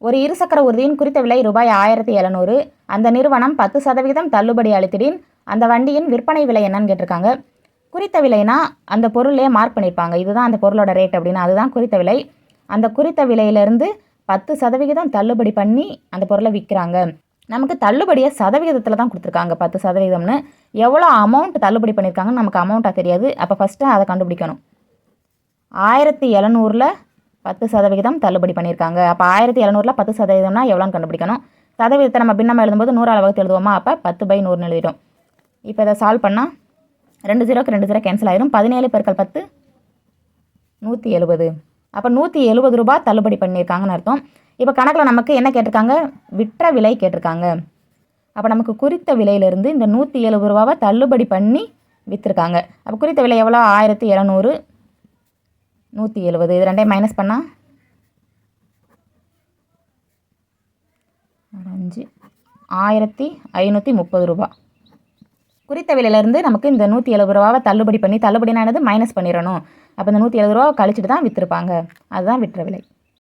ஒரு இருசக்கர ஊர்தியின் குறித்த விலை ரூபாய் 1700. அந்த நிறுவனம் 10% தள்ளுபடி அளித்திடின் அந்த வண்டியின் விற்பனை விலை என்னன்னு கேட்டிருக்காங்க. குறித்த விலைனா அந்த பொருளே மார்க் பண்ணியிருப்பாங்க, இதுதான் அந்த பொருளோட ரேட் அப்படின்னா அதுதான் குறித்த விலை. அந்த குறித்த விலையிலேருந்து 10% தள்ளுபடி பண்ணி அந்த பொருளை விற்கிறாங்க. நமக்கு தள்ளுபடியை சதவீதத்தில் தான் கொடுத்துருக்காங்க, 10%. எவ்வளோ அமௌண்ட் தள்ளுபடி பண்ணியிருக்காங்கன்னு நமக்கு அமௌண்ட்டாக தெரியாது. அப்போ ஃபஸ்ட்டு அதை கண்டுபிடிக்கணும். 1700ல் 10% தள்ளுபடி பண்ணியிருக்காங்க. அப்போ 1700ல் 10%னா எவ்வளோன்னு கண்டுபிடிக்கணும். சதவீதத்தை நம்ம பின்னமாக எழுதும்போது 100 வகுத்து எழுதுவோமா, அப்போ 10/100 எழுதிடும். இப்போ இதை சால்வ் பண்ணால் 2 0க்கு 2 0 கேன்சல் ஆயிரும். 17 × 10 170. அப்போ 170 ரூபா தள்ளுபடி பண்ணியிருக்காங்கன்னு அர்த்தம். இப்போ கணக்கில் நமக்கு என்ன கேட்டிருக்காங்க, விற்ற விலை கேட்டிருக்காங்க. அப்போ நமக்கு குறித்த விலையிலேருந்து இந்த 170 ரூபாவை தள்ளுபடி பண்ணி விற்றுருக்காங்க. அப்போ குறித்த விலை எவ்வளோ, 1700, 170. இது ரெண்டையும் மைனஸ் பண்ணால் 1530 ரூபா. குறித்த விலையிலேருந்து நமக்கு இந்த 170 ரூபாவை தள்ளுபடி பண்ணி, தள்ளுபடினா என்னது, மைனஸ் பண்ணிடணும். அப்போ இந்த 170 ரூபாவை கழிச்சிட்டு தான் விற்றுருப்பாங்க. அதுதான் விற்ற விலை.